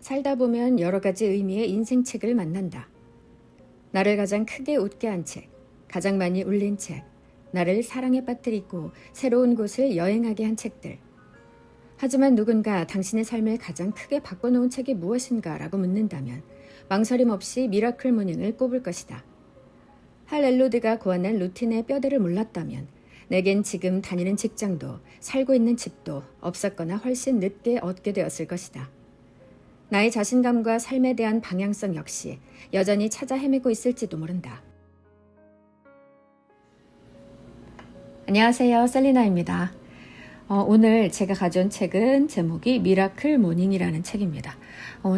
살다 보면 여러 가지 의미의 인생책을 만난다. 나를 가장 크게 웃게 한 책, 가장 많이 울린 책, 나를 사랑에 빠뜨리고 새로운 곳을 여행하게 한 책들. 하지만 누군가 당신의 삶을 가장 크게 바꿔놓은 책이 무엇인가 라고 묻는다면 망설임 없이 미라클 모닝을 꼽을 것이다. 할 엘로드가 고안한 루틴의 뼈대를 몰랐다면 내겐 지금 다니는 직장도 살고 있는 집도 없었거나 훨씬 늦게 얻게 되었을 것이다. 나의 자신감과 삶에 대한 방향성 역시 여전히 찾아 헤매고 있을지도 모른다. 안녕하세요, 셀리나입니다. 오늘 제가 가져온 책은 제목이 미라클 모닝이라는 책입니다.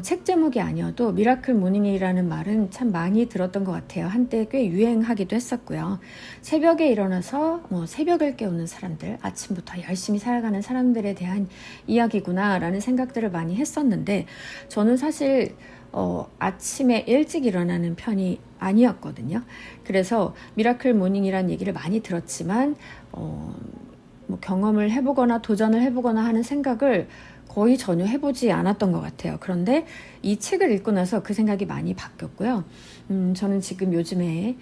책 제목이 아니어도 미라클 모닝이라는 말은 참 많이 들었던 것 같아요. 한때 꽤 유행하기도 했었고요. 새벽에 일어나서 새벽을 깨우는 사람들, 아침부터 열심히 살아가는 사람들에 대한 이야기구나 라는 생각들을 많이 했었는데 저는 사실 아침에 일찍 일어나는 편이 아니었거든요. 그래서 미라클 모닝이라는 얘기를 많이 들었지만 경험을 해보거나 도전을 해보거나 하는 생각을 거의 전혀 해보지 않았던 것 같아요. 그런데 이 책을 읽고 나서 그 생각이 많이 바뀌었고요. 저는 지금 요즘에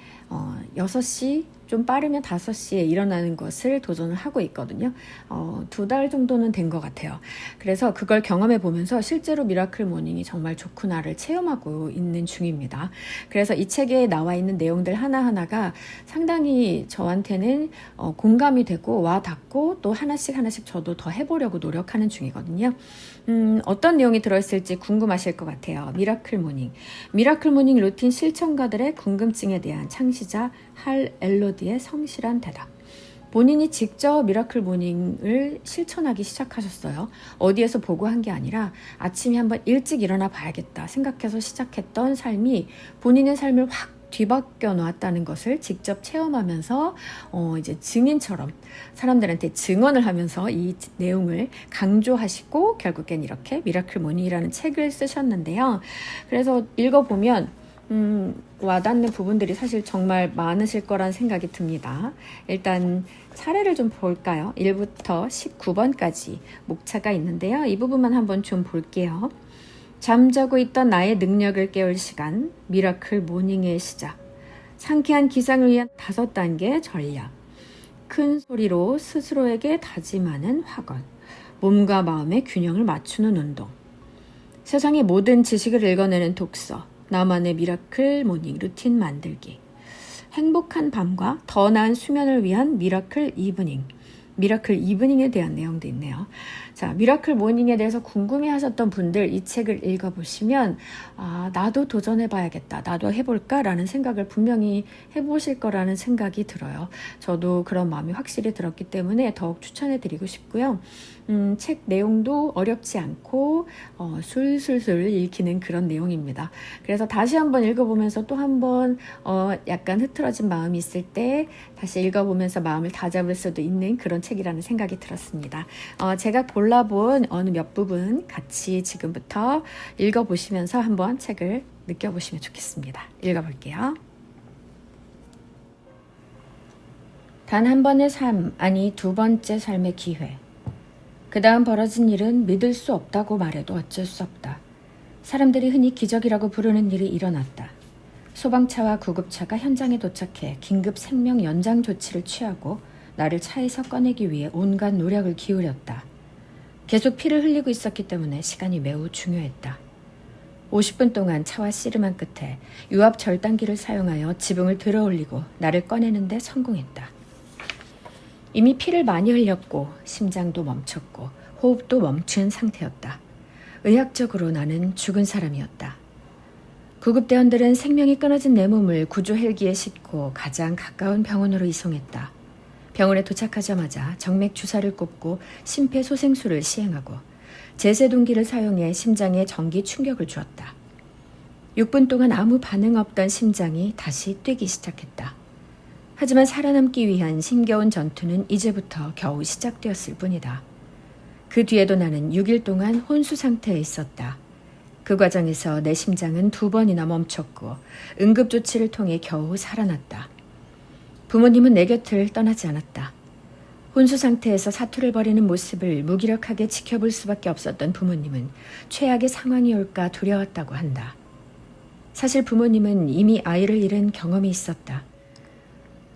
6시, 좀 빠르면 5시에 일어나는 것을 도전을 하고 있거든요. 2달 정도는 된 것 같아요. 그래서 그걸 경험해 보면서 실제로 미라클 모닝이 정말 좋구나를 체험하고 있는 중입니다. 그래서 이 책에 나와 있는 내용들 하나하나가 상당히 저한테는 공감이 되고 와 닿고 또 하나씩 저도 더 해보려고 노력하는 중이거든요. 어떤 내용이 들어있을지 궁금하실 것 같아요. 미라클 모닝. 미라클 모닝 루틴 실천가들의 궁금증에 대한 창시자 할 엘로드의 성실한 대답. 본인이 직접 미라클 모닝을 실천하기 시작하셨어요. 어디에서 보고 한 게 아니라 아침에 한번 일찍 일어나 봐야겠다 생각해서 시작했던 삶이 본인의 삶을 확 뒤바뀌어 놓았다는 것을 직접 체험하면서 이제 증인처럼 사람들한테 증언을 하면서 이 내용을 강조하시고 결국엔 이렇게 미라클 모닝이라는 책을 쓰셨는데요. 그래서 읽어보면 와닿는 부분들이 사실 정말 많으실 거란 생각이 듭니다. 일단 차례를 좀 볼까요? 1부터 19번까지 목차가 있는데요. 이 부분만 한번 좀 볼게요. 잠자고 있던 나의 능력을 깨울 시간, 미라클 모닝의 시작. 상쾌한 기상을 위한 5단계 전략. 큰 소리로 스스로에게 다짐하는 학원. 몸과 마음의 균형을 맞추는 운동. 세상의 모든 지식을 읽어내는 독서. 나만의 미라클 모닝 루틴 만들기. 행복한 밤과 더 나은 수면을 위한 미라클 이브닝. 미라클 이브닝에 대한 내용도 있네요. 자, 미라클 모닝에 대해서 궁금해하셨던 분들 이 책을 읽어보시면 나도 도전해봐야겠다, 나도 해볼까 라는 생각을 분명히 해보실 거라는 생각이 들어요. 저도 그런 마음이 확실히 들었기 때문에 더욱 추천해드리고 싶고요. 책 내용도 어렵지 않고 술술술 읽히는 그런 내용입니다. 그래서 다시 한번 읽어보면서 또 한번 약간 흐트러진 마음이 있을 때 다시 읽어보면서 마음을 다잡을 수도 있는 그런 책이라는 생각이 들었습니다. 제가 골라본 어느 몇 부분 같이 지금부터 읽어보시면서 한번 책을 느껴보시면 좋겠습니다. 읽어볼게요. 단 한 번의 삶, 아니 2번째 삶의 기회. 그 다음 벌어진 일은 믿을 수 없다고 말해도 어쩔 수 없다. 사람들이 흔히 기적이라고 부르는 일이 일어났다. 소방차와 구급차가 현장에 도착해 긴급 생명 연장 조치를 취하고 나를 차에서 꺼내기 위해 온갖 노력을 기울였다. 계속 피를 흘리고 있었기 때문에 시간이 매우 중요했다. 50분 동안 차와 씨름한 끝에 유압 절단기를 사용하여 지붕을 들어올리고 나를 꺼내는 데 성공했다. 이미 피를 많이 흘렸고 심장도 멈췄고 호흡도 멈춘 상태였다. 의학적으로 나는 죽은 사람이었다. 구급대원들은 생명이 끊어진 내 몸을 구조 헬기에 싣고 가장 가까운 병원으로 이송했다. 병원에 도착하자마자 정맥 주사를 꽂고 심폐소생술을 시행하고 제세동기를 사용해 심장에 전기 충격을 주었다. 6분 동안 아무 반응 없던 심장이 다시 뛰기 시작했다. 하지만 살아남기 위한 힘겨운 전투는 이제부터 겨우 시작되었을 뿐이다. 그 뒤에도 나는 6일 동안 혼수 상태에 있었다. 그 과정에서 내 심장은 2번이나 멈췄고 응급조치를 통해 겨우 살아났다. 부모님은 내 곁을 떠나지 않았다. 혼수 상태에서 사투를 벌이는 모습을 무기력하게 지켜볼 수밖에 없었던 부모님은 최악의 상황이 올까 두려웠다고 한다. 사실 부모님은 이미 아이를 잃은 경험이 있었다.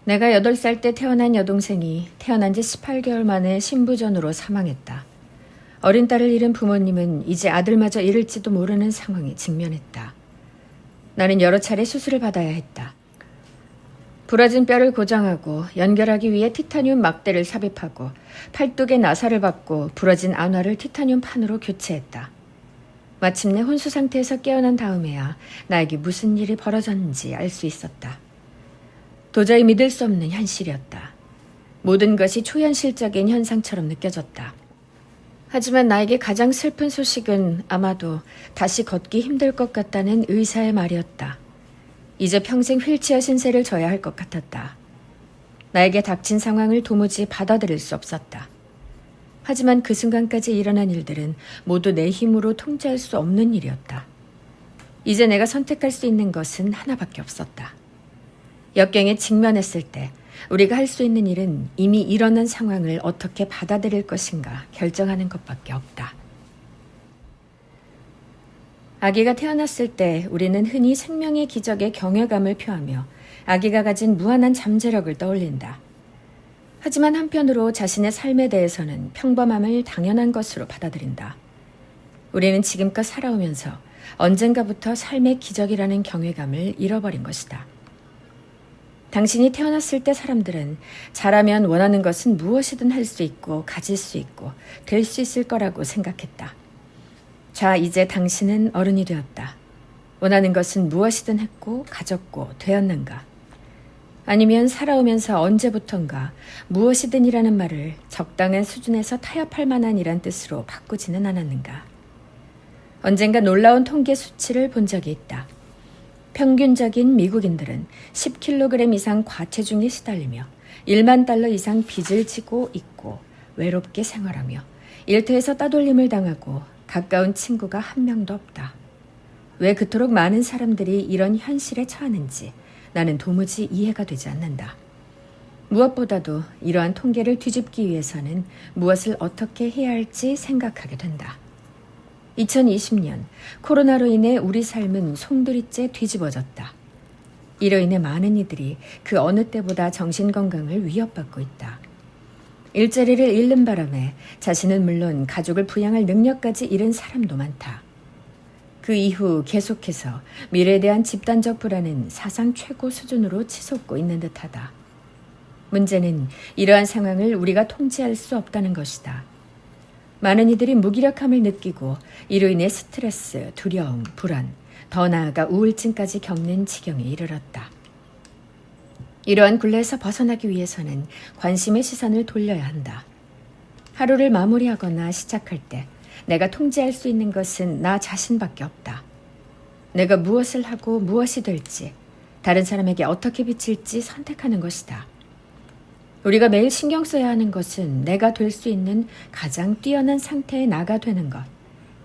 내가 8살 때 태어난 여동생이 태어난 지 18개월 만에 신부전으로 사망했다. 어린 딸을 잃은 부모님은 이제 아들마저 잃을지도 모르는 상황에 직면했다. 나는 여러 차례 수술을 받아야 했다. 부러진 뼈를 고정하고 연결하기 위해 티타늄 막대를 삽입하고 팔뚝에 나사를 받고 부러진 안화를 티타늄 판으로 교체했다. 마침내 혼수 상태에서 깨어난 다음에야 나에게 무슨 일이 벌어졌는지 알 수 있었다. 도저히 믿을 수 없는 현실이었다. 모든 것이 초현실적인 현상처럼 느껴졌다. 하지만 나에게 가장 슬픈 소식은 아마도 다시 걷기 힘들 것 같다는 의사의 말이었다. 이제 평생 휠체어 신세를 져야 할 것 같았다. 나에게 닥친 상황을 도무지 받아들일 수 없었다. 하지만 그 순간까지 일어난 일들은 모두 내 힘으로 통제할 수 없는 일이었다. 이제 내가 선택할 수 있는 것은 하나밖에 없었다. 역경에 직면했을 때 우리가 할 수 있는 일은 이미 일어난 상황을 어떻게 받아들일 것인가 결정하는 것밖에 없다. 아기가 태어났을 때 우리는 흔히 생명의 기적의 경외감을 표하며 아기가 가진 무한한 잠재력을 떠올린다. 하지만 한편으로 자신의 삶에 대해서는 평범함을 당연한 것으로 받아들인다. 우리는 지금껏 살아오면서 언젠가부터 삶의 기적이라는 경외감을 잃어버린 것이다. 당신이 태어났을 때 사람들은 자라면 원하는 것은 무엇이든 할 수 있고 가질 수 있고 될 수 있을 거라고 생각했다. 자, 이제 당신은 어른이 되었다. 원하는 것은 무엇이든 했고 가졌고 되었는가? 아니면 살아오면서 언제부턴가 무엇이든이라는 말을 적당한 수준에서 타협할 만한 이란 뜻으로 바꾸지는 않았는가? 언젠가 놀라운 통계 수치를 본 적이 있다. 평균적인 미국인들은 10kg 이상 과체중에 시달리며 1만 달러 이상 빚을 지고 있고 외롭게 생활하며 일터에서 따돌림을 당하고 가까운 친구가 한 명도 없다. 왜 그토록 많은 사람들이 이런 현실에 처하는지 나는 도무지 이해가 되지 않는다. 무엇보다도 이러한 통계를 뒤집기 위해서는 무엇을 어떻게 해야 할지 생각하게 된다. 2020년 코로나로 인해 우리 삶은 송두리째 뒤집어졌다. 이로 인해 많은 이들이 그 어느 때보다 정신건강을 위협받고 있다. 일자리를 잃는 바람에 자신은 물론 가족을 부양할 능력까지 잃은 사람도 많다. 그 이후 계속해서 미래에 대한 집단적 불안은 사상 최고 수준으로 치솟고 있는 듯하다. 문제는 이러한 상황을 우리가 통제할 수 없다는 것이다. 많은 이들이 무기력함을 느끼고 이로 인해 스트레스, 두려움, 불안, 더 나아가 우울증까지 겪는 지경에 이르렀다. 이러한 굴레에서 벗어나기 위해서는 관심의 시선을 돌려야 한다. 하루를 마무리하거나 시작할 때 내가 통제할 수 있는 것은 나 자신밖에 없다. 내가 무엇을 하고 무엇이 될지, 다른 사람에게 어떻게 비칠지 선택하는 것이다. 우리가 매일 신경 써야 하는 것은 내가 될 수 있는 가장 뛰어난 상태에 나가 되는 것,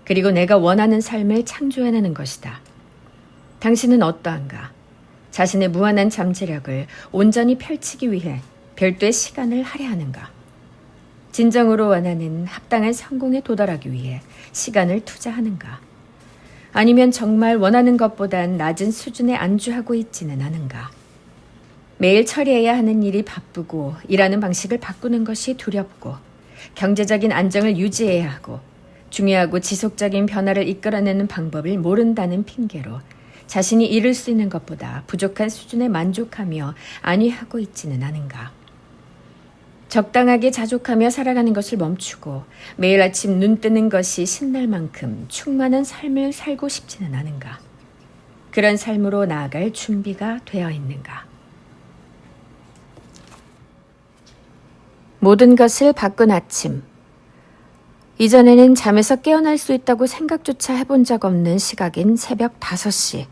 그리고 내가 원하는 삶을 창조해내는 것이다. 당신은 어떠한가? 자신의 무한한 잠재력을 온전히 펼치기 위해 별도의 시간을 할애하는가? 진정으로 원하는 합당한 성공에 도달하기 위해 시간을 투자하는가? 아니면 정말 원하는 것보단 낮은 수준에 안주하고 있지는 않은가? 매일 처리해야 하는 일이 바쁘고 일하는 방식을 바꾸는 것이 두렵고 경제적인 안정을 유지해야 하고 중요하고 지속적인 변화를 이끌어내는 방법을 모른다는 핑계로 자신이 이룰 수 있는 것보다 부족한 수준에 만족하며 안위하고 있지는 않은가. 적당하게 자족하며 살아가는 것을 멈추고 매일 아침 눈 뜨는 것이 신날 만큼 충만한 삶을 살고 싶지는 않은가. 그런 삶으로 나아갈 준비가 되어 있는가. 모든 것을 바꾼 아침. 이전에는 잠에서 깨어날 수 있다고 생각조차 해본 적 없는 시각인 새벽 5시.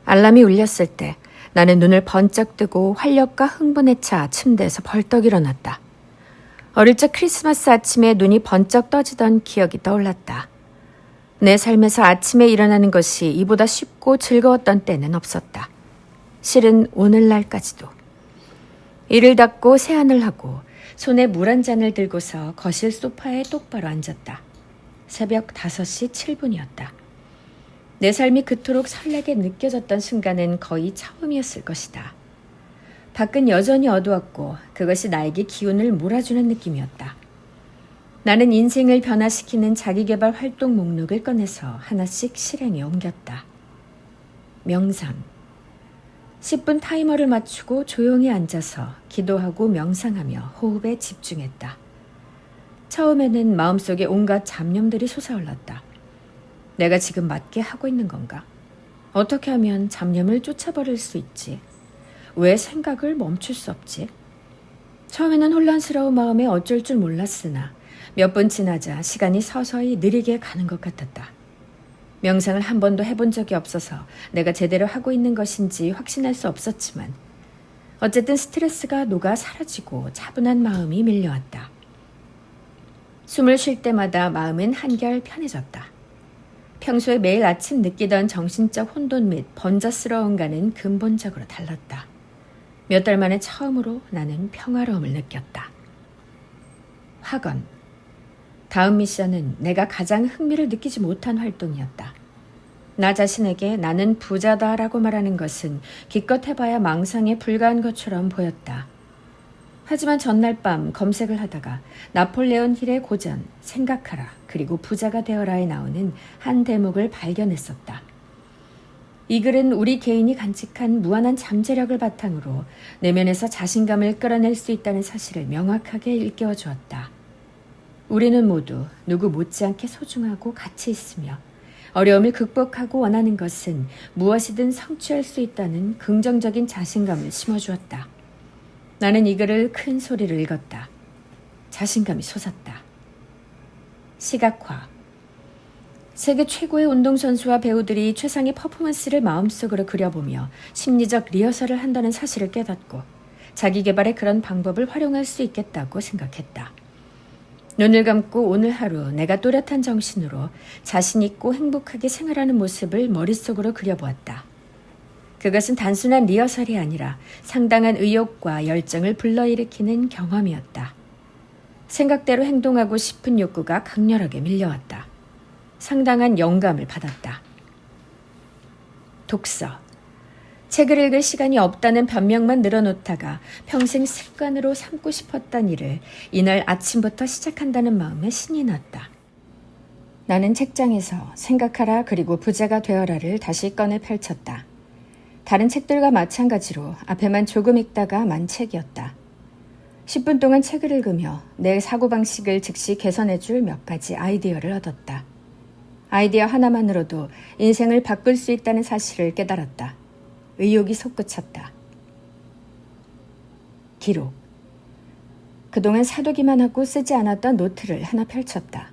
알람이 울렸을 때 나는 눈을 번쩍 뜨고 활력과 흥분에 차 침대에서 벌떡 일어났다. 어릴 적 크리스마스 아침에 눈이 번쩍 떠지던 기억이 떠올랐다. 내 삶에서 아침에 일어나는 것이 이보다 쉽고 즐거웠던 때는 없었다. 실은 오늘날까지도. 이를 닫고 세안을 하고 손에 물 한 잔을 들고서 거실 소파에 똑바로 앉았다. 새벽 5시 7분이었다. 내 삶이 그토록 설레게 느껴졌던 순간은 거의 처음이었을 것이다. 밖은 여전히 어두웠고 그것이 나에게 기운을 몰아주는 느낌이었다. 나는 인생을 변화시키는 자기계발 활동 목록을 꺼내서 하나씩 실행에 옮겼다. 명상. 10분 타이머를 맞추고 조용히 앉아서 기도하고 명상하며 호흡에 집중했다. 처음에는 마음속에 온갖 잡념들이 솟아올랐다. 내가 지금 맞게 하고 있는 건가? 어떻게 하면 잡념을 쫓아버릴 수 있지? 왜 생각을 멈출 수 없지? 처음에는 혼란스러운 마음에 어쩔 줄 몰랐으나 몇 분 지나자 시간이 서서히 느리게 가는 것 같았다. 명상을 한 번도 해본 적이 없어서 내가 제대로 하고 있는 것인지 확신할 수 없었지만 어쨌든 스트레스가 녹아 사라지고 차분한 마음이 밀려왔다. 숨을 쉴 때마다 마음은 한결 편해졌다. 평소에 매일 아침 느끼던 정신적 혼돈 및 번잡스러움과는 근본적으로 달랐다. 몇 달 만에 처음으로 나는 평화로움을 느꼈다. 학원. 다음 미션은 내가 가장 흥미를 느끼지 못한 활동이었다. 나 자신에게 나는 부자다라고 말하는 것은 기껏 해봐야 망상에 불과한 것처럼 보였다. 하지만 전날 밤 검색을 하다가 나폴레온 힐의 고전 생각하라 그리고 부자가 되어라에 나오는 한 대목을 발견했었다. 이 글은 우리 개인이 간직한 무한한 잠재력을 바탕으로 내면에서 자신감을 끌어낼 수 있다는 사실을 명확하게 일깨워 주었다. 우리는 모두 누구 못지않게 소중하고 가치 있으며 어려움을 극복하고 원하는 것은 무엇이든 성취할 수 있다는 긍정적인 자신감을 심어주었다. 나는 이 글을 큰 소리로 읽었다. 자신감이 솟았다. 시각화. 세계 최고의 운동선수와 배우들이 최상의 퍼포먼스를 마음속으로 그려보며 심리적 리허설을 한다는 사실을 깨닫고 자기 개발에 그런 방법을 활용할 수 있겠다고 생각했다. 눈을 감고 오늘 하루 내가 또렷한 정신으로 자신 있고 행복하게 생활하는 모습을 머릿속으로 그려보았다. 그것은 단순한 리허설이 아니라 상당한 의욕과 열정을 불러일으키는 경험이었다. 생각대로 행동하고 싶은 욕구가 강렬하게 밀려왔다. 상당한 영감을 받았다. 독서. 책을 읽을 시간이 없다는 변명만 늘어놓다가 평생 습관으로 삼고 싶었던 일을 이날 아침부터 시작한다는 마음에 신이 났다. 나는 책장에서 생각하라 그리고 부자가 되어라를 다시 꺼내 펼쳤다. 다른 책들과 마찬가지로 앞에만 조금 읽다가 만 책이었다. 10분 동안 책을 읽으며 내 사고방식을 즉시 개선해줄 몇 가지 아이디어를 얻었다. 아이디어 하나만으로도 인생을 바꿀 수 있다는 사실을 깨달았다. 의욕이 솟구쳤다. 기록. 그동안 사두기만 하고 쓰지 않았던 노트를 하나 펼쳤다.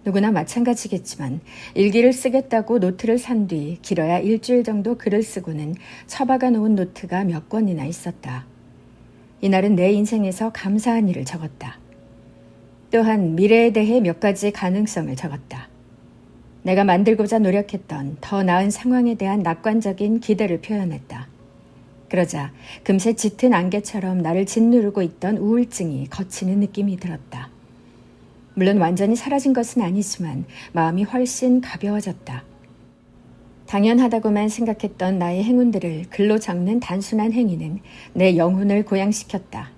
누구나 마찬가지겠지만 일기를 쓰겠다고 노트를 산 뒤 길어야 일주일 정도 글을 쓰고는 처박아 놓은 노트가 몇 권이나 있었다. 이날은 내 인생에서 감사한 일을 적었다. 또한 미래에 대해 몇 가지 가능성을 적었다. 내가 만들고자 노력했던 더 나은 상황에 대한 낙관적인 기대를 표현했다. 그러자 금세 짙은 안개처럼 나를 짓누르고 있던 우울증이 걷히는 느낌이 들었다. 물론 완전히 사라진 것은 아니지만 마음이 훨씬 가벼워졌다. 당연하다고만 생각했던 나의 행운들을 글로 적는 단순한 행위는 내 영혼을 고양시켰다.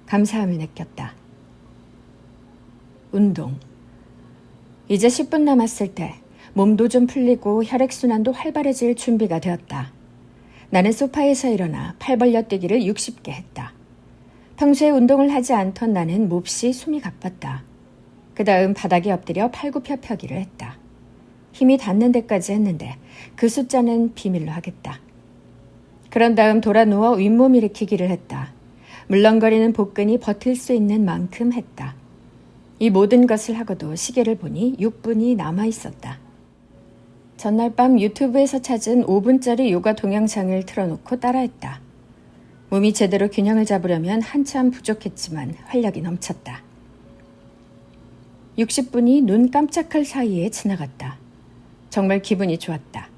감사함을 느꼈다. 운동. 이제 10분 남았을 때 몸도 좀 풀리고 혈액순환도 활발해질 준비가 되었다. 나는 소파에서 일어나 팔 벌려 뛰기를 60개 했다. 평소에 운동을 하지 않던 나는 몹시 숨이 가빴다. 그 다음 바닥에 엎드려 팔굽혀펴기를 했다. 힘이 닿는 데까지 했는데 그 숫자는 비밀로 하겠다. 그런 다음 돌아 누워 윗몸 일으키기를 했다. 물렁거리는 복근이 버틸 수 있는 만큼 했다. 이 모든 것을 하고도 시계를 보니 6분이 남아 있었다. 전날 밤 유튜브에서 찾은 5분짜리 요가 동영상을 틀어놓고 따라했다. 몸이 제대로 균형을 잡으려면 한참 부족했지만 활력이 넘쳤다. 60분이 눈 깜짝할 사이에 지나갔다. 정말 기분이 좋았다.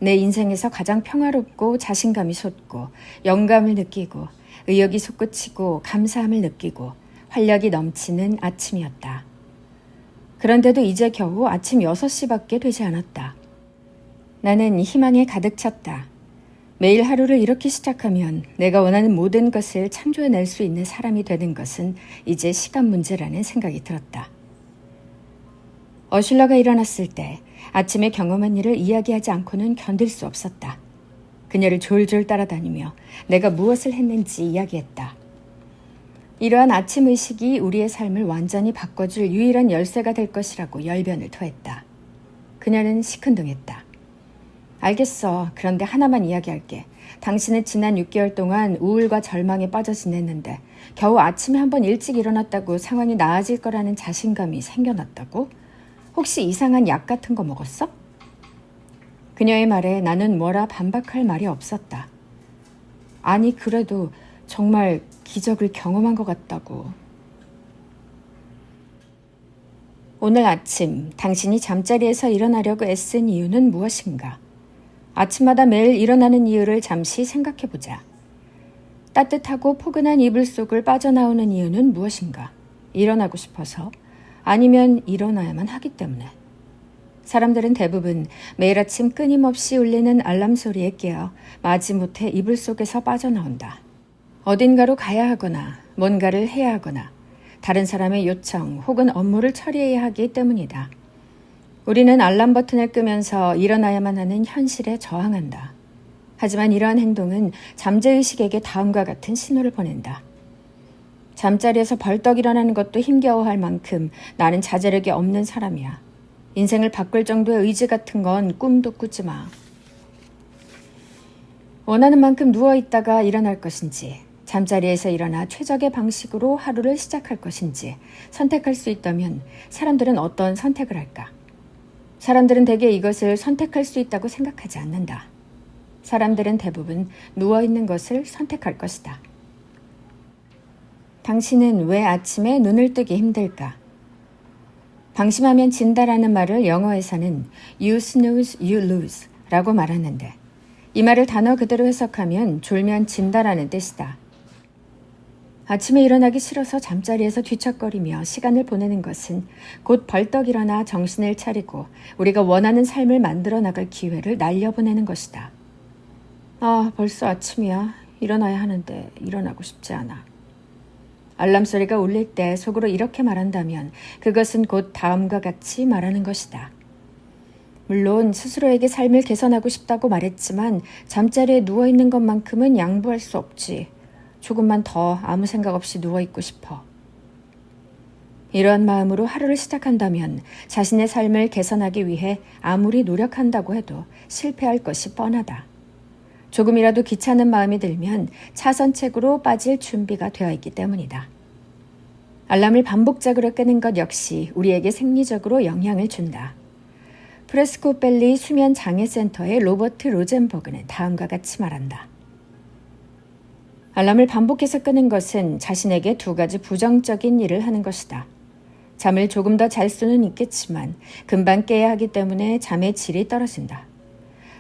내 인생에서 가장 평화롭고 자신감이 솟고 영감을 느끼고 의욕이 솟구치고 감사함을 느끼고 활력이 넘치는 아침이었다. 그런데도 이제 겨우 아침 6시밖에 되지 않았다. 나는 희망에 가득 찼다. 매일 하루를 이렇게 시작하면 내가 원하는 모든 것을 창조해낼 수 있는 사람이 되는 것은 이제 시간 문제라는 생각이 들었다. 어슐러가 일어났을 때 아침에 경험한 일을 이야기하지 않고는 견딜 수 없었다. 그녀를 졸졸 따라다니며 내가 무엇을 했는지 이야기했다. 이러한 아침 의식이 우리의 삶을 완전히 바꿔줄 유일한 열쇠가 될 것이라고 열변을 토했다. 그녀는 시큰둥했다. 알겠어. 그런데 하나만 이야기할게. 당신은 지난 6개월 동안 우울과 절망에 빠져 지냈는데 겨우 아침에 한번 일찍 일어났다고 상황이 나아질 거라는 자신감이 생겨났다고? 혹시 이상한 약 같은 거 먹었어? 그녀의 말에 나는 뭐라 반박할 말이 없었다. 아니, 그래도 정말 기적을 경험한 것 같다고. 오늘 아침 당신이 잠자리에서 일어나려고 애쓴 이유는 무엇인가? 아침마다 매일 일어나는 이유를 잠시 생각해보자. 따뜻하고 포근한 이불 속을 빠져나오는 이유는 무엇인가? 일어나고 싶어서? 아니면 일어나야만 하기 때문에? 사람들은 대부분 매일 아침 끊임없이 울리는 알람 소리에 깨어 마지못해 이불 속에서 빠져나온다. 어딘가로 가야 하거나 뭔가를 해야 하거나 다른 사람의 요청 혹은 업무를 처리해야 하기 때문이다. 우리는 알람 버튼을 끄면서 일어나야만 하는 현실에 저항한다. 하지만 이러한 행동은 잠재의식에게 다음과 같은 신호를 보낸다. 잠자리에서 벌떡 일어나는 것도 힘겨워할 만큼 나는 자제력이 없는 사람이야. 인생을 바꿀 정도의 의지 같은 건 꿈도 꾸지 마. 원하는 만큼 누워있다가 일어날 것인지, 잠자리에서 일어나 최적의 방식으로 하루를 시작할 것인지 선택할 수 있다면 사람들은 어떤 선택을 할까? 사람들은 대개 이것을 선택할 수 있다고 생각하지 않는다. 사람들은 대부분 누워있는 것을 선택할 것이다. 당신은 왜 아침에 눈을 뜨기 힘들까? 방심하면 진다라는 말을 영어에서는 You snooze, you lose 라고 말하는데 이 말을 단어 그대로 해석하면 졸면 진다라는 뜻이다. 아침에 일어나기 싫어서 잠자리에서 뒤척거리며 시간을 보내는 것은 곧 벌떡 일어나 정신을 차리고 우리가 원하는 삶을 만들어 나갈 기회를 날려보내는 것이다. 아, 벌써 아침이야. 일어나야 하는데 일어나고 싶지 않아. 알람 소리가 울릴 때 속으로 이렇게 말한다면 그것은 곧 다음과 같이 말하는 것이다. 물론 스스로에게 삶을 개선하고 싶다고 말했지만 잠자리에 누워있는 것만큼은 양보할 수 없지. 조금만 더 아무 생각 없이 누워있고 싶어. 이러한 마음으로 하루를 시작한다면 자신의 삶을 개선하기 위해 아무리 노력한다고 해도 실패할 것이 뻔하다. 조금이라도 귀찮은 마음이 들면 차선책으로 빠질 준비가 되어 있기 때문이다. 알람을 반복적으로 끄는 것 역시 우리에게 생리적으로 영향을 준다. 프레스코 밸리 수면 장애 센터의 로버트 로젠버그는 다음과 같이 말한다. 알람을 반복해서 끄는 것은 자신에게 두 가지 부정적인 일을 하는 것이다. 잠을 조금 더 잘 수는 있겠지만 금방 깨야 하기 때문에 잠의 질이 떨어진다.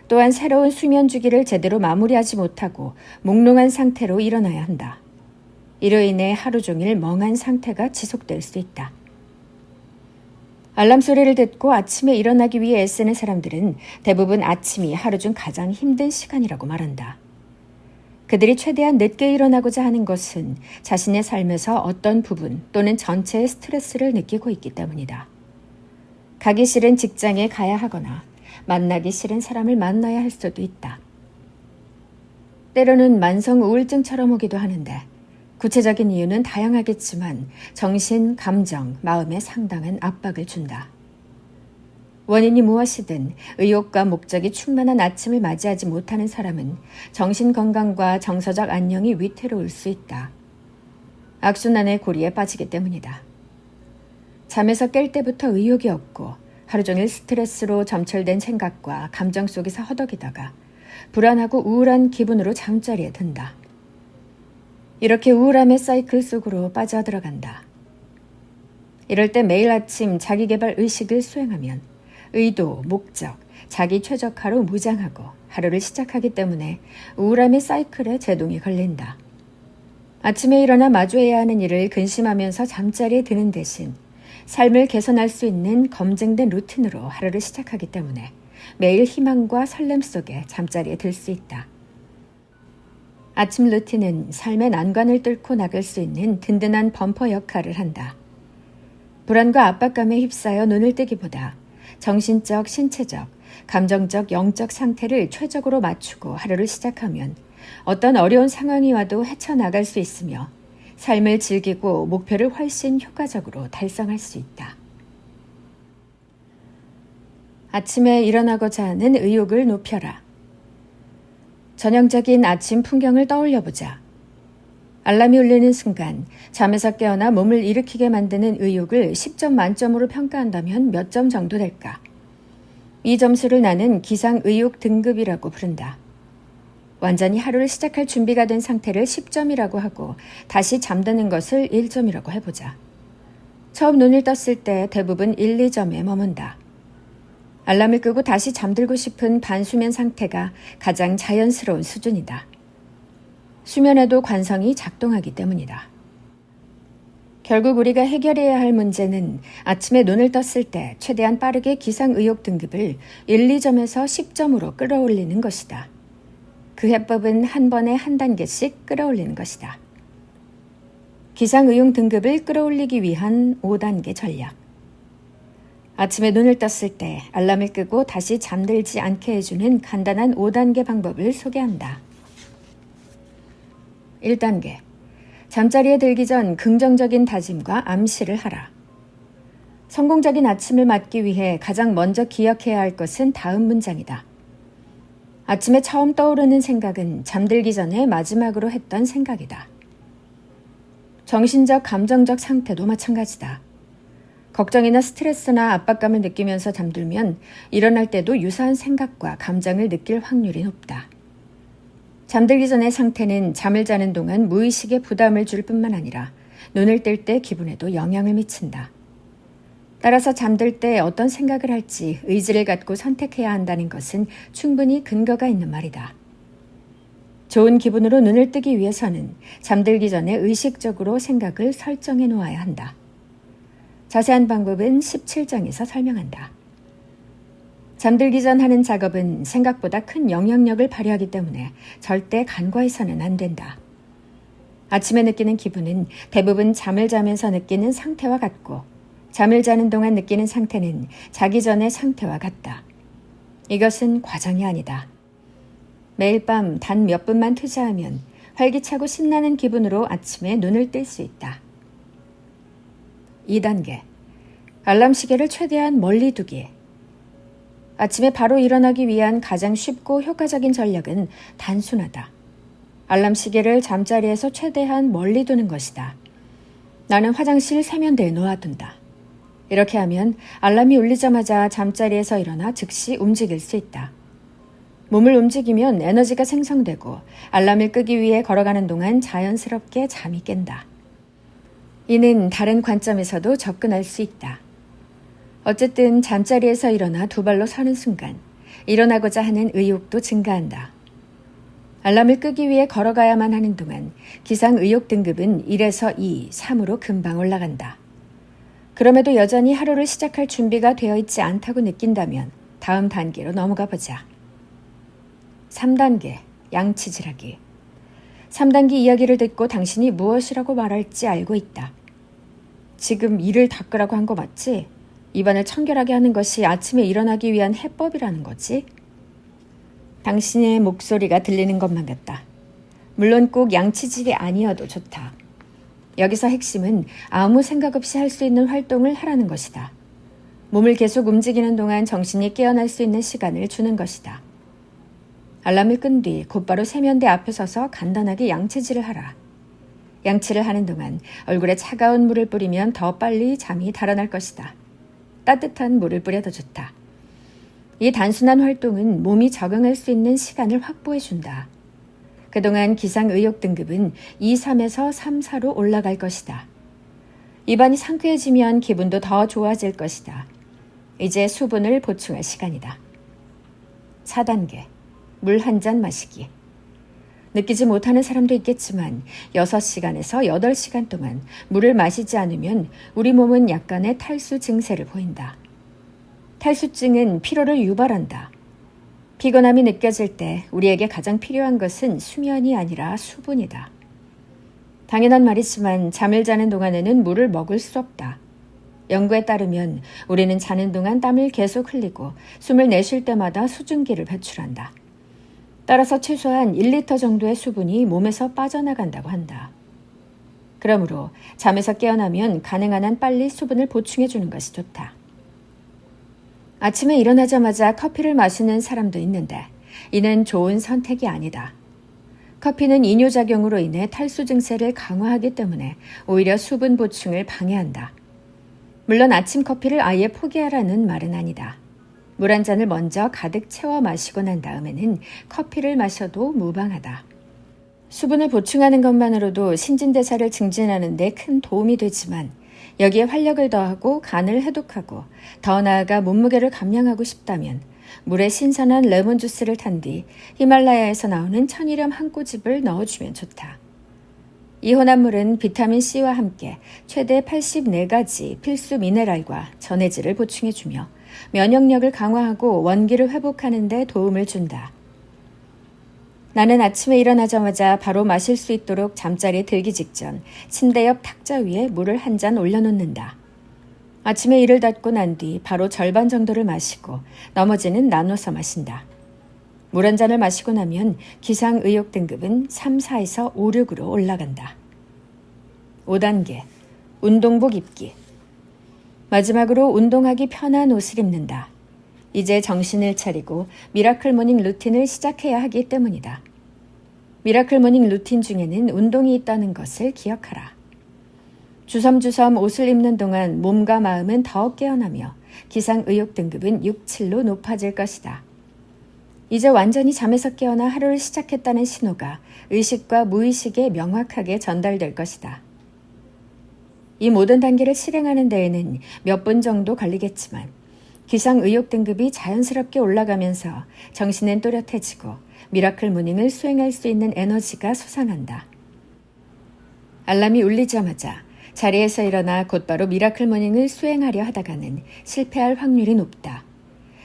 또한 새로운 수면 주기를 제대로 마무리하지 못하고 몽롱한 상태로 일어나야 한다. 이로 인해 하루 종일 멍한 상태가 지속될 수 있다. 알람 소리를 듣고 아침에 일어나기 위해 애쓰는 사람들은 대부분 아침이 하루 중 가장 힘든 시간이라고 말한다. 그들이 최대한 늦게 일어나고자 하는 것은 자신의 삶에서 어떤 부분 또는 전체의 스트레스를 느끼고 있기 때문이다. 가기 싫은 직장에 가야 하거나 만나기 싫은 사람을 만나야 할 수도 있다. 때로는 만성 우울증처럼 오기도 하는데 구체적인 이유는 다양하겠지만 정신, 감정, 마음에 상당한 압박을 준다. 원인이 무엇이든 의욕과 목적이 충만한 아침을 맞이하지 못하는 사람은 정신건강과 정서적 안녕이 위태로울 수 있다. 악순환의 고리에 빠지기 때문이다. 잠에서 깰 때부터 의욕이 없고 하루 종일 스트레스로 점철된 생각과 감정 속에서 허덕이다가 불안하고 우울한 기분으로 잠자리에 든다. 이렇게 우울함의 사이클 속으로 빠져들어간다. 이럴 때 매일 아침 자기계발 의식을 수행하면 의도, 목적, 자기 최적화로 무장하고 하루를 시작하기 때문에 우울함의 사이클에 제동이 걸린다. 아침에 일어나 마주해야 하는 일을 근심하면서 잠자리에 드는 대신 삶을 개선할 수 있는 검증된 루틴으로 하루를 시작하기 때문에 매일 희망과 설렘 속에 잠자리에 들 수 있다. 아침 루틴은 삶의 난관을 뚫고 나갈 수 있는 든든한 범퍼 역할을 한다. 불안과 압박감에 휩싸여 눈을 뜨기보다 정신적, 신체적, 감정적, 영적 상태를 최적으로 맞추고 하루를 시작하면 어떤 어려운 상황이 와도 헤쳐나갈 수 있으며 삶을 즐기고 목표를 훨씬 효과적으로 달성할 수 있다. 아침에 일어나고자 하는 의욕을 높여라. 전형적인 아침 풍경을 떠올려보자. 알람이 울리는 순간 잠에서 깨어나 몸을 일으키게 만드는 의욕을 10점 만점으로 평가한다면 몇 점 정도 될까? 이 점수를 나는 기상의욕 등급이라고 부른다. 완전히 하루를 시작할 준비가 된 상태를 10점이라고 하고 다시 잠드는 것을 1점이라고 해보자. 처음 눈을 떴을 때 대부분 1, 2점에 머문다. 알람을 끄고 다시 잠들고 싶은 반수면 상태가 가장 자연스러운 수준이다. 수면에도 관성이 작동하기 때문이다. 결국 우리가 해결해야 할 문제는 아침에 눈을 떴을 때 최대한 빠르게 기상의욕 등급을 1, 2점에서 10점으로 끌어올리는 것이다. 그 해법은 한 번에 한 단계씩 끌어올리는 것이다. 기상의욕 등급을 끌어올리기 위한 5단계 전략. 아침에 눈을 떴을 때 알람을 끄고 다시 잠들지 않게 해주는 간단한 5단계 방법을 소개한다. 1단계. 잠자리에 들기 전 긍정적인 다짐과 암시를 하라. 성공적인 아침을 맞기 위해 가장 먼저 기억해야 할 것은 다음 문장이다. 아침에 처음 떠오르는 생각은 잠들기 전에 마지막으로 했던 생각이다. 정신적, 감정적 상태도 마찬가지다. 걱정이나 스트레스나 압박감을 느끼면서 잠들면 일어날 때도 유사한 생각과 감정을 느낄 확률이 높다. 잠들기 전의 상태는 잠을 자는 동안 무의식에 부담을 줄 뿐만 아니라 눈을 뜰 때 기분에도 영향을 미친다. 따라서 잠들 때 어떤 생각을 할지 의지를 갖고 선택해야 한다는 것은 충분히 근거가 있는 말이다. 좋은 기분으로 눈을 뜨기 위해서는 잠들기 전에 의식적으로 생각을 설정해 놓아야 한다. 자세한 방법은 17장에서 설명한다. 잠들기 전 하는 작업은 생각보다 큰 영향력을 발휘하기 때문에 절대 간과해서는 안 된다. 아침에 느끼는 기분은 대부분 잠을 자면서 느끼는 상태와 같고 잠을 자는 동안 느끼는 상태는 자기 전의 상태와 같다. 이것은 과정이 아니다. 매일 밤 단 몇 분만 투자하면 활기차고 신나는 기분으로 아침에 눈을 뜰 수 있다. 2단계. 알람 시계를 최대한 멀리 두기. 아침에 바로 일어나기 위한 가장 쉽고 효과적인 전략은 단순하다. 알람 시계를 잠자리에서 최대한 멀리 두는 것이다. 나는 화장실 세면대에 놓아둔다. 이렇게 하면 알람이 울리자마자 잠자리에서 일어나 즉시 움직일 수 있다. 몸을 움직이면 에너지가 생성되고 알람을 끄기 위해 걸어가는 동안 자연스럽게 잠이 깬다. 이는 다른 관점에서도 접근할 수 있다. 어쨌든 잠자리에서 일어나 두 발로 서는 순간 일어나고자 하는 의욕도 증가한다. 알람을 끄기 위해 걸어가야만 하는 동안 기상의욕 등급은 1에서 2, 3으로 금방 올라간다. 그럼에도 여전히 하루를 시작할 준비가 되어 있지 않다고 느낀다면 다음 단계로 넘어가 보자. 3단계, 양치질하기. 3단계 이야기를 듣고 당신이 무엇이라고 말할지 알고 있다. 지금 이를 닦으라고 한 거 맞지? 입안을 청결하게 하는 것이 아침에 일어나기 위한 해법이라는 거지? 당신의 목소리가 들리는 것만 같다. 물론 꼭 양치질이 아니어도 좋다. 여기서 핵심은 아무 생각 없이 할 수 있는 활동을 하라는 것이다. 몸을 계속 움직이는 동안 정신이 깨어날 수 있는 시간을 주는 것이다. 알람을 끈 뒤 곧바로 세면대 앞에 서서 간단하게 양치질을 하라. 양치를 하는 동안 얼굴에 차가운 물을 뿌리면 더 빨리 잠이 달아날 것이다. 따뜻한 물을 뿌려도 좋다. 이 단순한 활동은 몸이 적응할 수 있는 시간을 확보해준다. 그동안 기상의욕 등급은 2, 3에서 3, 4로 올라갈 것이다. 입안이 상쾌해지면 기분도 더 좋아질 것이다. 이제 수분을 보충할 시간이다. 4단계, 물 한 잔 마시기. 느끼지 못하는 사람도 있겠지만 6시간에서 8시간 동안 물을 마시지 않으면 우리 몸은 약간의 탈수 증세를 보인다. 탈수증은 피로를 유발한다. 피곤함이 느껴질 때 우리에게 가장 필요한 것은 수면이 아니라 수분이다. 당연한 말이지만 잠을 자는 동안에는 물을 먹을 수 없다. 연구에 따르면 우리는 자는 동안 땀을 계속 흘리고 숨을 내쉴 때마다 수증기를 배출한다. 따라서 최소한 1리터 정도의 수분이 몸에서 빠져나간다고 한다. 그러므로 잠에서 깨어나면 가능한 한 빨리 수분을 보충해 주는 것이 좋다. 아침에 일어나자마자 커피를 마시는 사람도 있는데 이는 좋은 선택이 아니다. 커피는 이뇨작용으로 인해 탈수 증세를 강화하기 때문에 오히려 수분 보충을 방해한다. 물론 아침 커피를 아예 포기하라는 말은 아니다. 물 한 잔을 먼저 가득 채워 마시고 난 다음에는 커피를 마셔도 무방하다. 수분을 보충하는 것만으로도 신진대사를 증진하는 데 큰 도움이 되지만 여기에 활력을 더하고 간을 해독하고 더 나아가 몸무게를 감량하고 싶다면 물에 신선한 레몬 주스를 탄 뒤 히말라야에서 나오는 천일염 한 꼬집을 넣어주면 좋다. 이 혼합물은 비타민C와 함께 최대 84가지 필수 미네랄과 전해질을 보충해주며 면역력을 강화하고 원기를 회복하는 데 도움을 준다. 나는 아침에 일어나자마자 바로 마실 수 있도록 잠자리에 들기 직전 침대 옆 탁자 위에 물을 한 잔 올려놓는다. 아침에 이를 닫고 난 뒤 바로 절반 정도를 마시고 나머지는 나눠서 마신다. 물 한 잔을 마시고 나면 기상의욕 등급은 3, 4에서 5, 6으로 올라간다. 5단계, 운동복 입기. 마지막으로 운동하기 편한 옷을 입는다. 이제 정신을 차리고 미라클 모닝 루틴을 시작해야 하기 때문이다. 미라클 모닝 루틴 중에는 운동이 있다는 것을 기억하라. 주섬주섬 옷을 입는 동안 몸과 마음은 더 깨어나며 기상의욕 등급은 6, 7로 높아질 것이다. 이제 완전히 잠에서 깨어나 하루를 시작했다는 신호가 의식과 무의식에 명확하게 전달될 것이다. 이 모든 단계를 실행하는 데에는 몇 분 정도 걸리겠지만 기상의욕 등급이 자연스럽게 올라가면서 정신은 또렷해지고 미라클 모닝을 수행할 수 있는 에너지가 솟아난다. 알람이 울리자마자 자리에서 일어나 곧바로 미라클 모닝을 수행하려 하다가는 실패할 확률이 높다.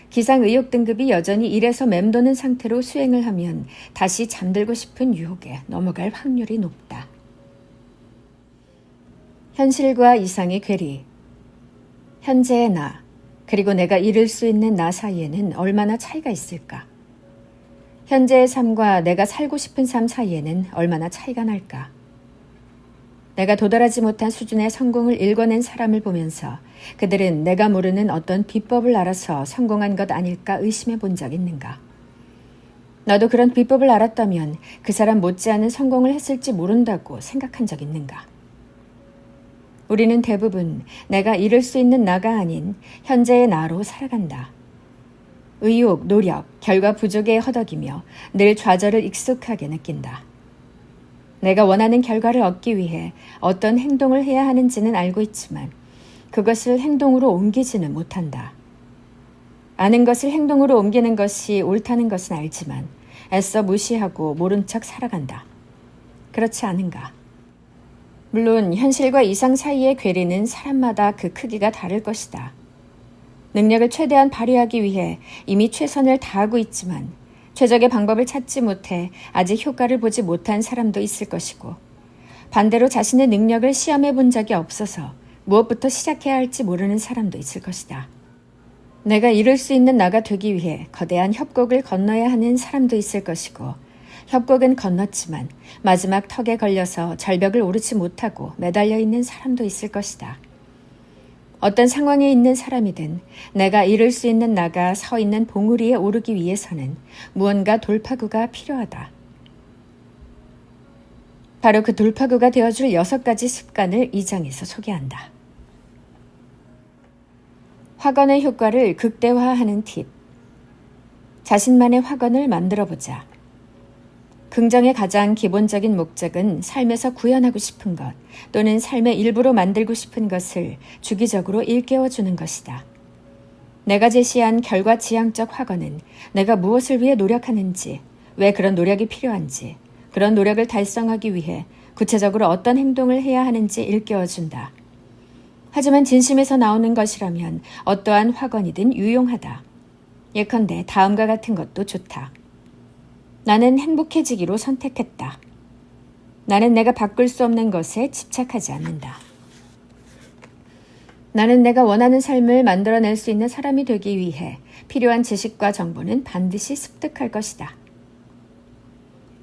기상의욕 등급이 여전히 1에서 맴도는 상태로 수행을 하면 다시 잠들고 싶은 유혹에 넘어갈 확률이 높다. 현실과 이상의 괴리. 현재의 나, 그리고 내가 이룰 수 있는 나 사이에는 얼마나 차이가 있을까? 현재의 삶과 내가 살고 싶은 삶 사이에는 얼마나 차이가 날까? 내가 도달하지 못한 수준의 성공을 일궈낸 사람을 보면서 그들은 내가 모르는 어떤 비법을 알아서 성공한 것 아닐까 의심해 본 적 있는가? 나도 그런 비법을 알았다면 그 사람 못지않은 성공을 했을지 모른다고 생각한 적 있는가? 우리는 대부분 내가 이룰 수 있는 나가 아닌 현재의 나로 살아간다. 의욕, 노력, 결과 부족에 허덕이며 늘 좌절을 익숙하게 느낀다. 내가 원하는 결과를 얻기 위해 어떤 행동을 해야 하는지는 알고 있지만 그것을 행동으로 옮기지는 못한다. 아는 것을 행동으로 옮기는 것이 옳다는 것은 알지만 애써 무시하고 모른 척 살아간다. 그렇지 않은가? 물론 현실과 이상 사이의 괴리는 사람마다 그 크기가 다를 것이다. 능력을 최대한 발휘하기 위해 이미 최선을 다하고 있지만 최적의 방법을 찾지 못해 아직 효과를 보지 못한 사람도 있을 것이고 반대로 자신의 능력을 시험해 본 적이 없어서 무엇부터 시작해야 할지 모르는 사람도 있을 것이다. 내가 이룰 수 있는 나가 되기 위해 거대한 협곡을 건너야 하는 사람도 있을 것이고 협곡은 건넜지만 마지막 턱에 걸려서 절벽을 오르지 못하고 매달려 있는 사람도 있을 것이다. 어떤 상황에 있는 사람이든 내가 이룰 수 있는 나가 서 있는 봉우리에 오르기 위해서는 무언가 돌파구가 필요하다. 바로 그 돌파구가 되어줄 6가지 습관을 이 장에서 소개한다. 확언의 효과를 극대화하는 팁. 자신만의 확언을 만들어보자. 긍정의 가장 기본적인 목적은 삶에서 구현하고 싶은 것 또는 삶의 일부로 만들고 싶은 것을 주기적으로 일깨워주는 것이다. 내가 제시한 결과지향적 확언은 내가 무엇을 위해 노력하는지, 왜 그런 노력이 필요한지, 그런 노력을 달성하기 위해 구체적으로 어떤 행동을 해야 하는지 일깨워준다. 하지만 진심에서 나오는 것이라면 어떠한 확언이든 유용하다. 예컨대 다음과 같은 것도 좋다. 나는 행복해지기로 선택했다. 나는 내가 바꿀 수 없는 것에 집착하지 않는다. 나는 내가 원하는 삶을 만들어낼 수 있는 사람이 되기 위해 필요한 지식과 정보는 반드시 습득할 것이다.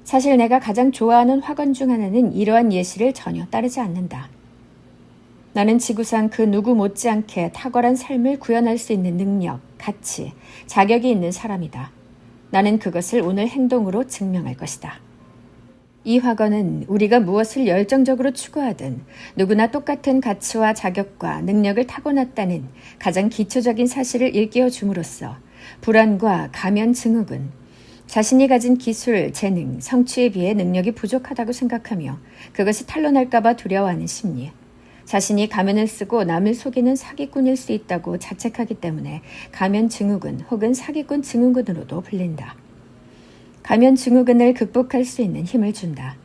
사실 내가 가장 좋아하는 확언 중 하나는 이러한 예시를 전혀 따르지 않는다. 나는 지구상 그 누구 못지않게 탁월한 삶을 구현할 수 있는 능력, 가치, 자격이 있는 사람이다. 나는 그것을 오늘 행동으로 증명할 것이다. 이 확언은 우리가 무엇을 열정적으로 추구하든 누구나 똑같은 가치와 자격과 능력을 타고났다는 가장 기초적인 사실을 일깨워 줌으로써 불안과 가면 증후군, 자신이 가진 기술, 재능, 성취에 비해 능력이 부족하다고 생각하며 그것이 탄로날까 봐 두려워하는 심리, 자신이 가면을 쓰고 남을 속이는 사기꾼일 수 있다고 자책하기 때문에 가면 증후군 혹은 사기꾼 증후군으로도 불린다. 가면 증후군을 극복할 수 있는 힘을 준다.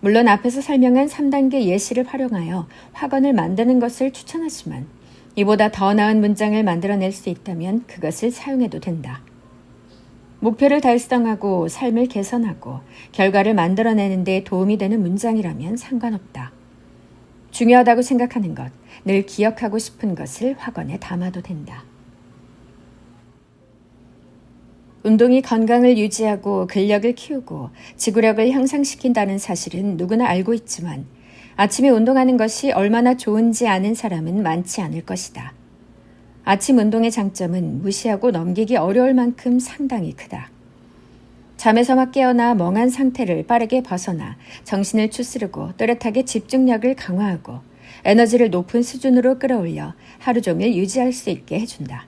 물론 앞에서 설명한 3단계 예시를 활용하여 확언을 만드는 것을 추천하지만 이보다 더 나은 문장을 만들어낼 수 있다면 그것을 사용해도 된다. 목표를 달성하고 삶을 개선하고 결과를 만들어내는 데 도움이 되는 문장이라면 상관없다. 중요하다고 생각하는 것, 늘 기억하고 싶은 것을 확언에 담아도 된다. 운동이 건강을 유지하고 근력을 키우고 지구력을 향상시킨다는 사실은 누구나 알고 있지만 아침에 운동하는 것이 얼마나 좋은지 아는 사람은 많지 않을 것이다. 아침 운동의 장점은 무시하고 넘기기 어려울 만큼 상당히 크다. 잠에서 막 깨어나 멍한 상태를 빠르게 벗어나 정신을 추스르고 또렷하게 집중력을 강화하고 에너지를 높은 수준으로 끌어올려 하루 종일 유지할 수 있게 해준다.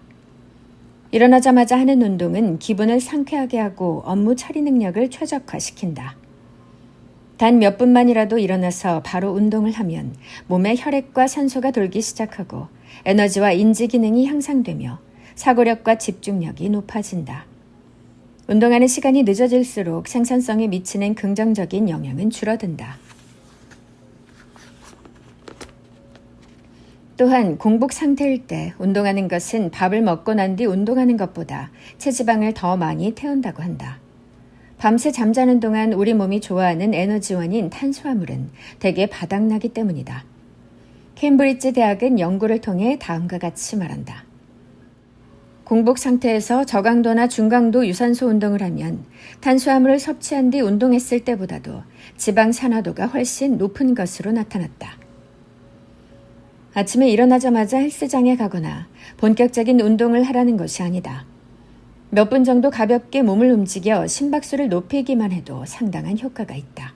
일어나자마자 하는 운동은 기분을 상쾌하게 하고 업무 처리 능력을 최적화시킨다. 단 몇 분만이라도 일어나서 바로 운동을 하면 몸에 혈액과 산소가 돌기 시작하고 에너지와 인지 기능이 향상되며 사고력과 집중력이 높아진다. 운동하는 시간이 늦어질수록 생산성에 미치는 긍정적인 영향은 줄어든다. 또한 공복 상태일 때 운동하는 것은 밥을 먹고 난 뒤 운동하는 것보다 체지방을 더 많이 태운다고 한다. 밤새 잠자는 동안 우리 몸이 좋아하는 에너지원인 탄수화물은 대개 바닥나기 때문이다. 케임브리지 대학은 연구를 통해 다음과 같이 말한다. 공복 상태에서 저강도나 중강도 유산소 운동을 하면 탄수화물을 섭취한 뒤 운동했을 때보다도 지방 산화도가 훨씬 높은 것으로 나타났다. 아침에 일어나자마자 헬스장에 가거나 본격적인 운동을 하라는 것이 아니다. 몇 분 정도 가볍게 몸을 움직여 심박수를 높이기만 해도 상당한 효과가 있다.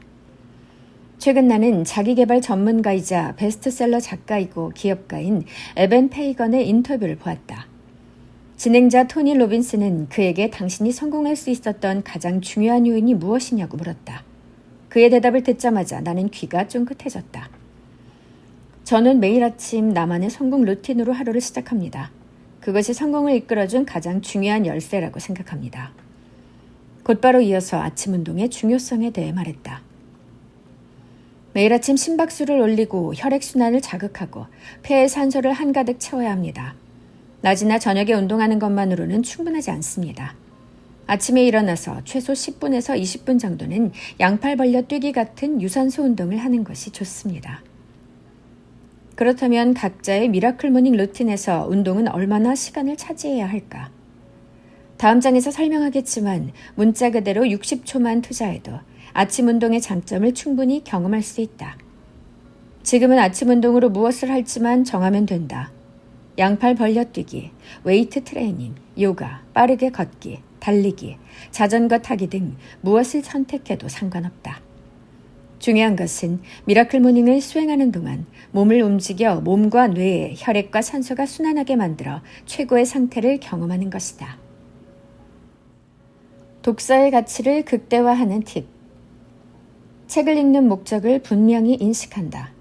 최근 나는 자기개발 전문가이자 베스트셀러 작가이고 기업가인 에벤 페이건의 인터뷰를 보았다. 진행자 토니 로빈스는 그에게 당신이 성공할 수 있었던 가장 중요한 요인이 무엇이냐고 물었다. 그의 대답을 듣자마자 나는 귀가 쫑긋해졌다. 저는 매일 아침 나만의 성공 루틴으로 하루를 시작합니다. 그것이 성공을 이끌어준 가장 중요한 열쇠라고 생각합니다. 곧바로 이어서 아침 운동의 중요성에 대해 말했다. 매일 아침 심박수를 올리고 혈액순환을 자극하고 폐에 산소를 한가득 채워야 합니다. 낮이나 저녁에 운동하는 것만으로는 충분하지 않습니다. 아침에 일어나서 최소 10분에서 20분 정도는 양팔 벌려 뛰기 같은 유산소 운동을 하는 것이 좋습니다. 그렇다면 각자의 미라클 모닝 루틴에서 운동은 얼마나 시간을 차지해야 할까? 다음 장에서 설명하겠지만 문자 그대로 60초만 투자해도 아침 운동의 장점을 충분히 경험할 수 있다. 지금은 아침 운동으로 무엇을 할지만 정하면 된다. 양팔 벌려뛰기, 웨이트 트레이닝, 요가, 빠르게 걷기, 달리기, 자전거 타기 등 무엇을 선택해도 상관없다. 중요한 것은 미라클 모닝을 수행하는 동안 몸을 움직여 몸과 뇌에 혈액과 산소가 순환하게 만들어 최고의 상태를 경험하는 것이다. 독서의 가치를 극대화하는 팁. 책을 읽는 목적을 분명히 인식한다.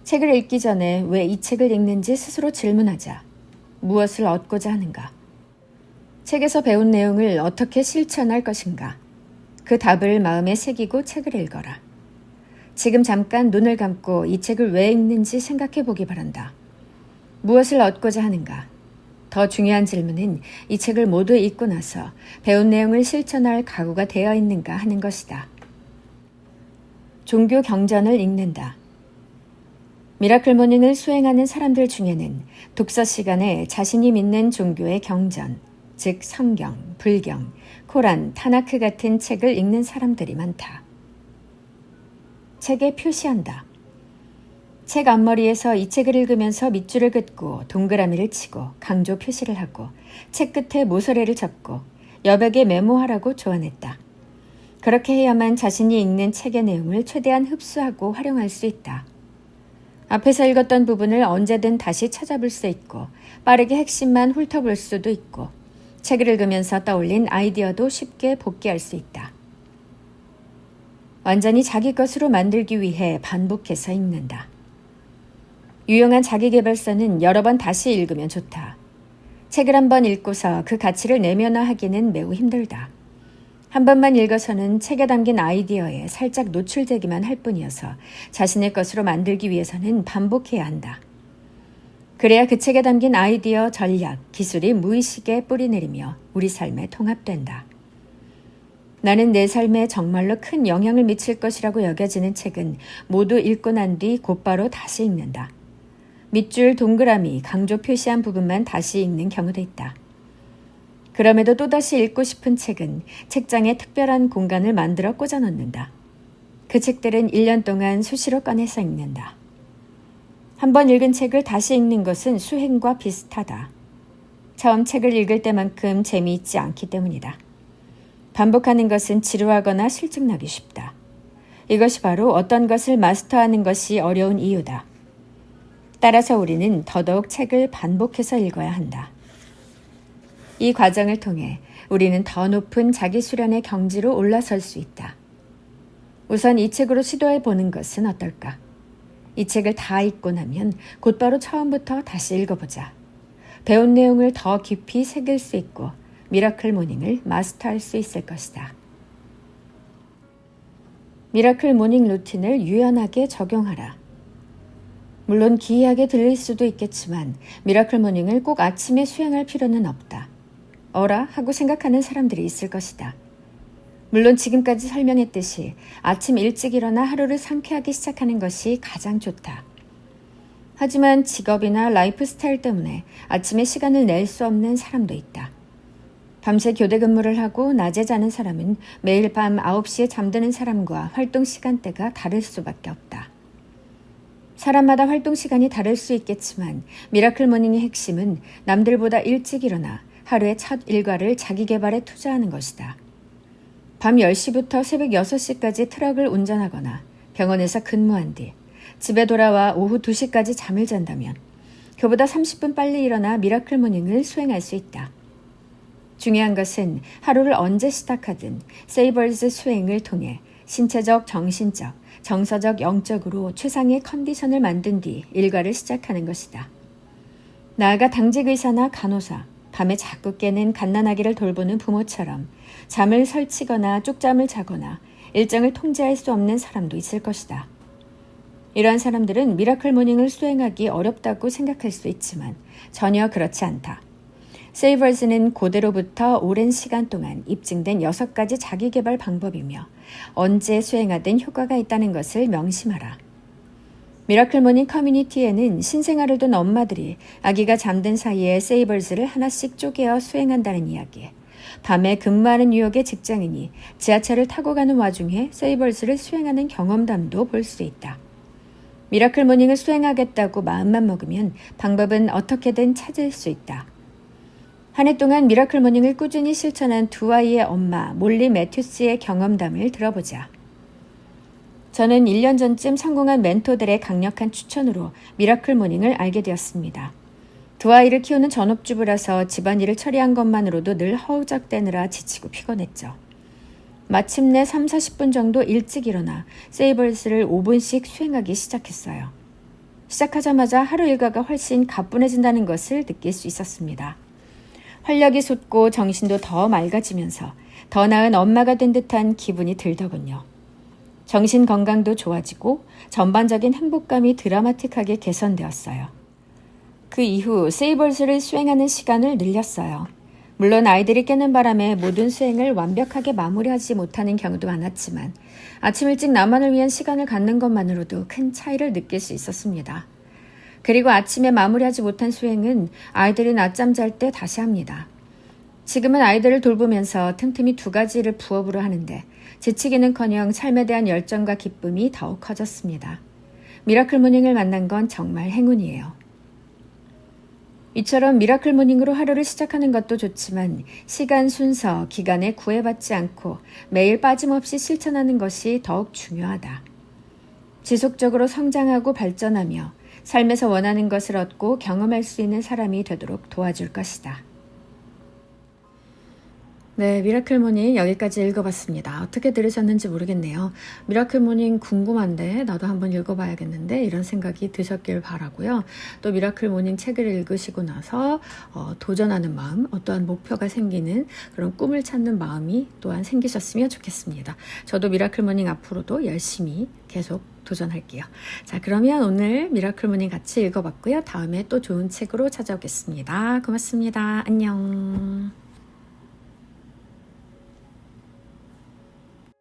책을 읽기 전에 왜 이 책을 읽는지 스스로 질문하자. 무엇을 얻고자 하는가? 책에서 배운 내용을 어떻게 실천할 것인가? 그 답을 마음에 새기고 책을 읽어라. 지금 잠깐 눈을 감고 이 책을 왜 읽는지 생각해 보기 바란다. 무엇을 얻고자 하는가? 더 중요한 질문은 이 책을 모두 읽고 나서 배운 내용을 실천할 각오가 되어 있는가 하는 것이다. 종교 경전을 읽는다. 미라클 모닝을 수행하는 사람들 중에는 독서 시간에 자신이 믿는 종교의 경전, 즉 성경, 불경, 코란, 타나크 같은 책을 읽는 사람들이 많다. 책에 표시한다. 책 앞머리에서 이 책을 읽으면서 밑줄을 긋고 동그라미를 치고 강조 표시를 하고 책 끝에 모서리를 접고 여백에 메모하라고 조언했다. 그렇게 해야만 자신이 읽는 책의 내용을 최대한 흡수하고 활용할 수 있다. 앞에서 읽었던 부분을 언제든 다시 찾아볼 수 있고 빠르게 핵심만 훑어볼 수도 있고 책을 읽으면서 떠올린 아이디어도 쉽게 복귀할 수 있다. 완전히 자기 것으로 만들기 위해 반복해서 읽는다. 유용한 자기계발서는 여러 번 다시 읽으면 좋다. 책을 한 번 읽고서 그 가치를 내면화하기는 매우 힘들다. 한 번만 읽어서는 책에 담긴 아이디어에 살짝 노출되기만 할 뿐이어서 자신의 것으로 만들기 위해서는 반복해야 한다. 그래야 그 책에 담긴 아이디어, 전략, 기술이 무의식에 뿌리내리며 우리 삶에 통합된다. 나는 내 삶에 정말로 큰 영향을 미칠 것이라고 여겨지는 책은 모두 읽고 난 뒤 곧바로 다시 읽는다. 밑줄, 동그라미, 강조 표시한 부분만 다시 읽는 경우도 있다. 그럼에도 또다시 읽고 싶은 책은 책장에 특별한 공간을 만들어 꽂아놓는다. 그 책들은 1년 동안 수시로 꺼내서 읽는다. 한 번 읽은 책을 다시 읽는 것은 수행과 비슷하다. 처음 책을 읽을 때만큼 재미있지 않기 때문이다. 반복하는 것은 지루하거나 실증나기 쉽다. 이것이 바로 어떤 것을 마스터하는 것이 어려운 이유다. 따라서 우리는 더더욱 책을 반복해서 읽어야 한다. 이 과정을 통해 우리는 더 높은 자기 수련의 경지로 올라설 수 있다. 우선 이 책으로 시도해 보는 것은 어떨까? 이 책을 다 읽고 나면 곧바로 처음부터 다시 읽어보자. 배운 내용을 더 깊이 새길 수 있고 미라클 모닝을 마스터할 수 있을 것이다. 미라클 모닝 루틴을 유연하게 적용하라. 물론 기이하게 들릴 수도 있겠지만 미라클 모닝을 꼭 아침에 수행할 필요는 없다. 어라? 하고 생각하는 사람들이 있을 것이다. 물론 지금까지 설명했듯이 아침 일찍 일어나 하루를 상쾌하게 시작하는 것이 가장 좋다. 하지만 직업이나 라이프 스타일 때문에 아침에 시간을 낼 수 없는 사람도 있다. 밤새 교대 근무를 하고 낮에 자는 사람은 매일 밤 9시에 잠드는 사람과 활동 시간대가 다를 수밖에 없다. 사람마다 활동 시간이 다를 수 있겠지만 미라클 모닝의 핵심은 남들보다 일찍 일어나 하루의 첫 일과를 자기 개발에 투자하는 것이다. 밤 10시부터 새벽 6시까지 트럭을 운전하거나 병원에서 근무한 뒤 집에 돌아와 오후 2시까지 잠을 잔다면 그보다 30분 빨리 일어나 미라클 모닝을 수행할 수 있다. 중요한 것은 하루를 언제 시작하든 세이버즈 수행을 통해 신체적, 정신적, 정서적, 영적으로 최상의 컨디션을 만든 뒤 일과를 시작하는 것이다. 나아가 당직의사나 간호사, 밤에 자꾸 깨는 갓난아기를 돌보는 부모처럼 잠을 설치거나 쪽잠을 자거나 일정을 통제할 수 없는 사람도 있을 것이다. 이러한 사람들은 미라클 모닝을 수행하기 어렵다고 생각할 수 있지만 전혀 그렇지 않다. 세이버즈는 고대로부터 오랜 시간 동안 입증된 6가지 자기개발 방법이며 언제 수행하든 효과가 있다는 것을 명심하라. 미라클 모닝 커뮤니티에는 신생아를 둔 엄마들이 아기가 잠든 사이에 세이버즈를 하나씩 쪼개어 수행한다는 이야기, 밤에 근무하는 뉴욕의 직장인이 지하철을 타고 가는 와중에 세이버즈를 수행하는 경험담도 볼 수 있다. 미라클 모닝을 수행하겠다고 마음만 먹으면 방법은 어떻게든 찾을 수 있다. 한 해 동안 미라클 모닝을 꾸준히 실천한 두 아이의 엄마 몰리 매튜스의 경험담을 들어보자. 저는 1년 전쯤 성공한 멘토들의 강력한 추천으로 미라클 모닝을 알게 되었습니다. 두 아이를 키우는 전업주부라서 집안일을 처리한 것만으로도 늘 허우적대느라 지치고 피곤했죠. 마침내 30-40분 정도 일찍 일어나 세이버즈를 5분씩 수행하기 시작했어요. 시작하자마자 하루 일과가 훨씬 가뿐해진다는 것을 느낄 수 있었습니다. 활력이 솟고 정신도 더 맑아지면서 더 나은 엄마가 된 듯한 기분이 들더군요. 정신 건강도 좋아지고 전반적인 행복감이 드라마틱하게 개선되었어요. 그 이후 세이버스를 수행하는 시간을 늘렸어요. 물론 아이들이 깨는 바람에 모든 수행을 완벽하게 마무리하지 못하는 경우도 많았지만 아침 일찍 나만을 위한 시간을 갖는 것만으로도 큰 차이를 느낄 수 있었습니다. 그리고 아침에 마무리하지 못한 수행은 아이들이 낮잠 잘 때 다시 합니다. 지금은 아이들을 돌보면서 틈틈이 2가지를 부업으로 하는데 지치기는커녕 삶에 대한 열정과 기쁨이 더욱 커졌습니다. 미라클 모닝을 만난 건 정말 행운이에요. 이처럼 미라클 모닝으로 하루를 시작하는 것도 좋지만 시간 순서, 기간에 구애받지 않고 매일 빠짐없이 실천하는 것이 더욱 중요하다. 지속적으로 성장하고 발전하며 삶에서 원하는 것을 얻고 경험할 수 있는 사람이 되도록 도와줄 것이다. 네, 미라클 모닝 여기까지 읽어봤습니다. 어떻게 들으셨는지 모르겠네요. 미라클 모닝 궁금한데 나도 한번 읽어봐야겠는데 이런 생각이 드셨길 바라고요. 또 미라클 모닝 책을 읽으시고 나서 도전하는 마음, 어떠한 목표가 생기는 그런 꿈을 찾는 마음이 또한 생기셨으면 좋겠습니다. 저도 미라클 모닝 앞으로도 열심히 계속 도전할게요. 자, 그러면 오늘 미라클 모닝 같이 읽어봤고요. 다음에 또 좋은 책으로 찾아오겠습니다. 고맙습니다. 안녕.